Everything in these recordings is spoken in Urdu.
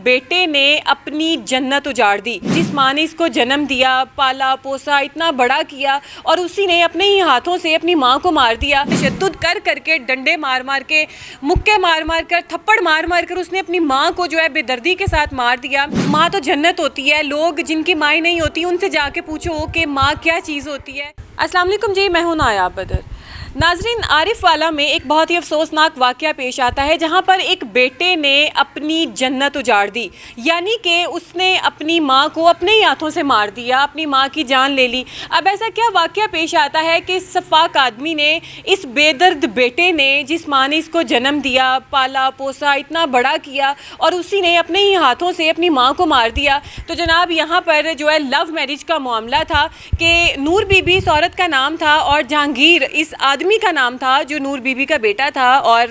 بیٹے نے اپنی جنت اجاڑ دی، جس ماں نے اس کو جنم دیا، پالا پوسا، اتنا بڑا کیا، اور اسی نے اپنے ہی ہاتھوں سے اپنی ماں کو مار دیا۔ تشدد کر کر کے، ڈنڈے مار مار کے، مکے مار مار کر، تھپڑ مار مار کر اس نے اپنی ماں کو جو ہے بے دردی کے ساتھ مار دیا۔ ماں تو جنت ہوتی ہے، لوگ جن کی مائیں نہیں ہوتی ان سے جا کے پوچھو کہ ماں کیا چیز ہوتی ہے۔ السلام علیکم جی، میں ہوں نایاب بدر۔ ناظرین، عارف والا میں ایک بہت ہی افسوسناک واقعہ پیش آتا ہے جہاں پر ایک بیٹے نے اپنی جنت اجاڑ دی، یعنی کہ اس نے اپنی ماں کو اپنے ہی ہاتھوں سے مار دیا، اپنی ماں کی جان لے لی۔ اب ایسا کیا واقعہ پیش آتا ہے کہ اس سفاک آدمی نے، اس بے درد بیٹے نے، جس ماں نے اس کو جنم دیا، پالا پوسا، اتنا بڑا کیا، اور اسی نے اپنے ہی ہاتھوں سے اپنی ماں کو مار دیا۔ تو جناب یہاں پر جو ہے لو میرج کا معاملہ تھا کہ نور بی بی اس عورت کا نام تھا اور جہانگیر اس آدمی کا نام تھا جو نور بی بی کا بیٹا تھا، اور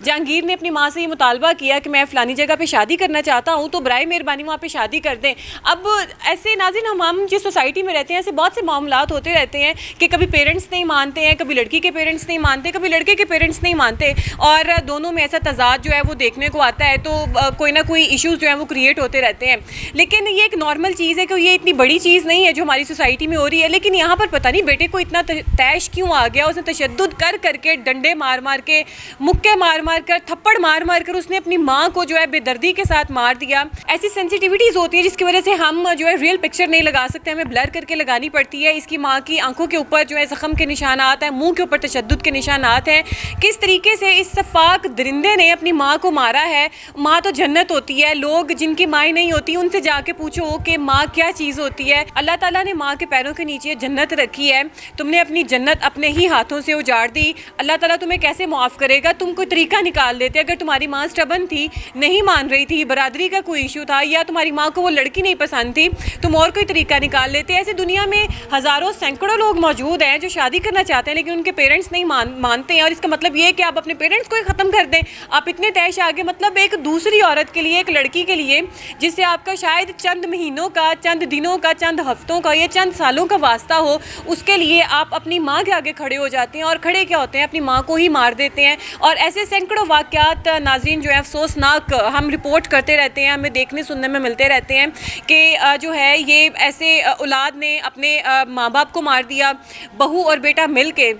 جہانگیر نے اپنی ماں سے یہ مطالبہ کیا کہ میں فلانی جگہ پہ شادی کرنا چاہتا ہوں تو برائے مہربانی وہاں پہ شادی کر دیں۔ اب ایسے ناظرین، ہم جس سوسائٹی میں رہتے ہیں ایسے بہت سے معاملات ہوتے رہتے ہیں کہ کبھی پیرنٹس نہیں مانتے ہیں، کبھی لڑکی کے پیرنٹس نہیں مانتے، کبھی لڑکے کے پیرنٹس نہیں مانتے، اور دونوں میں ایسا تضاد جو ہے وہ دیکھنے کو آتا ہے، تو کوئی نہ کوئی ایشوز جو ہیں وہ کریٹ ہوتے رہتے ہیں۔ لیکن یہ ایک نارمل چیز ہے کہ یہ اتنی بڑی چیز نہیں ہے جو ہماری سوسائٹی میں ہو رہی ہے، لیکن یہاں پر پتہ نہیں بیٹے کو اتنا تیش کیوں آ گیا، اس نے تشدد کر کر کے، ڈنڈے مار مار کے، مکے مار مار کر، تھپڑ مار مار کر اس نے اپنی ماں کو جو ہے بے دردی کے ساتھ مار دیا۔ ایسی سینسیٹیوٹیز ہوتی ہیں جس کی وجہ سے ہم جو ہے ریئل پکچر نہیں لگا سکتے، ہمیں بلر کر کے لگانی پڑتی ہے۔ اس کی ماں کی آنکھوں کے اوپر جو ہے زخم کے نشانات ہیں، منہ کے اوپر تشدد کے نشانات ہیں، کس طریقے سے اس سفاک درندے نے اپنی ماں کو مارا ہے۔ ماں تو جنت ہوتی ہے، لوگ جن کی مائیں نہیں ہوتی ان سے جا کے پوچھو کہ ماں کیا چیز ہوتی ہے۔ اللہ تعالیٰ نے ماں کے پیروں کے نیچے جنت رکھی ہے، تم نے اپنی جنت اپنے ہی ہاتھوں سے اجاڑ دی۔ اللہ تعالیٰ تمہیں کیسے معاف کرے گا؟ تم کوئی طریقہ نکال دیتے، اگر تمہاری ماں سٹبن تھی، نہیں مان رہی تھی، برادری کا کوئی ایشو تھا، یا تمہاری ماں کو وہ لڑکی نہیں پسند تھی، تم اور کوئی طریقہ نکال لیتے۔ ایسے دنیا میں ہزاروں سینکڑوں لوگ موجود ہیں جو شادی کرنا چاہتے ہیں لیکن ان کے پیرنٹس نہیں مانتے ہیں، اور اس کا مطلب یہ ہے کہ آپ اپنے پیرنٹس کو ہی ختم کر دیں۔ آپ اتنے تیش آگے، مطلب ایک دوسری عورت کے لیے، ایک لڑکی کے لیے جس سے آپ کا شاید چند مہینوں کا، چند دنوں کا، چند ہفتوں کا یا چند سالوں کا واسطہ ہو، اس کے لیے آپ اپنی ماں کے آگے کھڑے ہو جاتے ہیں، اور کھڑے کیا ہوتے ہیں؟ اپنی ماں کو ہی مار دیتے ہیں۔ اور ایسے سینکڑوں واقعات ناظرین جو ہے افسوسناک ہم رپورٹ کرتے رہتے ہیں، ہمیں دیکھنے سننے میں ملتے رہتے ہیں کہ جو ہے یہ ایسے اولاد نے اپنے ماں باپ کو مار دیا، بہو اور بیٹا مل کے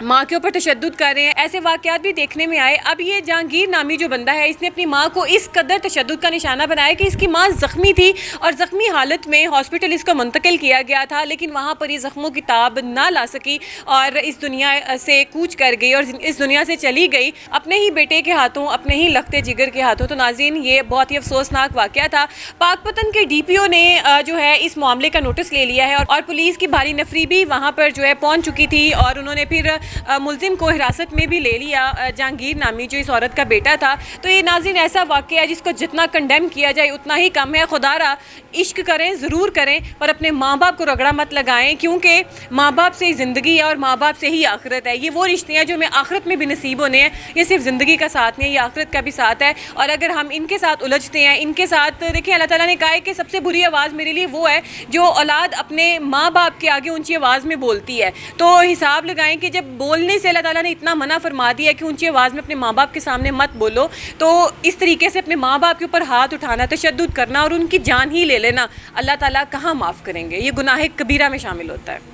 ماں کے اوپر تشدد کر رہے ہیں۔ ایسے واقعات بھی دیکھنے میں آئے۔ اب یہ جہانگیر نامی جو بندہ ہے، اس نے اپنی ماں کو اس قدر تشدد کا نشانہ بنایا کہ اس کی ماں زخمی تھی، اور زخمی حالت میں ہاسپٹل اس کو منتقل کیا گیا تھا، لیکن وہاں پر یہ زخموں کی تاب نہ لا سکی اور اس دنیا سے کوچ کر گئی اور اس دنیا سے چلی گئی اپنے ہی بیٹے کے ہاتھوں، اپنے ہی لختے جگر کے ہاتھوں۔ تو ناظرین، یہ بہت ہی افسوسناک واقعہ تھا۔ پاک پتن کے ڈی پی او نے جو ہے اس معاملے کا نوٹس لے لیا ہے، اور پولیس کی بھاری نفری بھی وہاں پر جو ہے پہنچ چکی تھی، اور انہوں نے پھر ملزم کو حراست میں بھی لے لیا، جہانگیر نامی جو اس عورت کا بیٹا تھا۔ تو یہ ناظرین ایسا واقعہ ہے جس کو جتنا کنڈیم کیا جائے اتنا ہی کم ہے۔ خدا را عشق کریں، ضرور کریں، پر اپنے ماں باپ کو رگڑا مت لگائیں، کیونکہ ماں باپ سے ہی زندگی ہے اور ماں باپ سے ہی آخرت ہے۔ یہ وہ رشتے ہیں جو ہمیں آخرت میں بھی نصیب ہونے ہیں۔ یہ صرف زندگی کا ساتھ نہیں ہے، یہ آخرت کا بھی ساتھ ہے، اور اگر ہم ان کے ساتھ الجھتے ہیں، ان کے ساتھ دیکھیں، اللہ تعالیٰ نے کہا ہے کہ سب سے بری آواز میرے لیے وہ ہے جو اولاد اپنے ماں باپ کے آگے اونچی آواز میں بولتی ہے۔ تو حساب لگائیں کہ جب بولنے سے اللہ تعالیٰ نے اتنا منع فرما دیا کہ اونچی آواز میں اپنے ماں باپ کے سامنے مت بولو، تو اس طریقے سے اپنے ماں باپ کے اوپر ہاتھ اٹھانا، تشدد کرنا اور ان کی جان ہی لے لینا، اللہ تعالیٰ کہاں معاف کریں گے؟ یہ گناہ کبیرہ میں شامل ہوتا ہے۔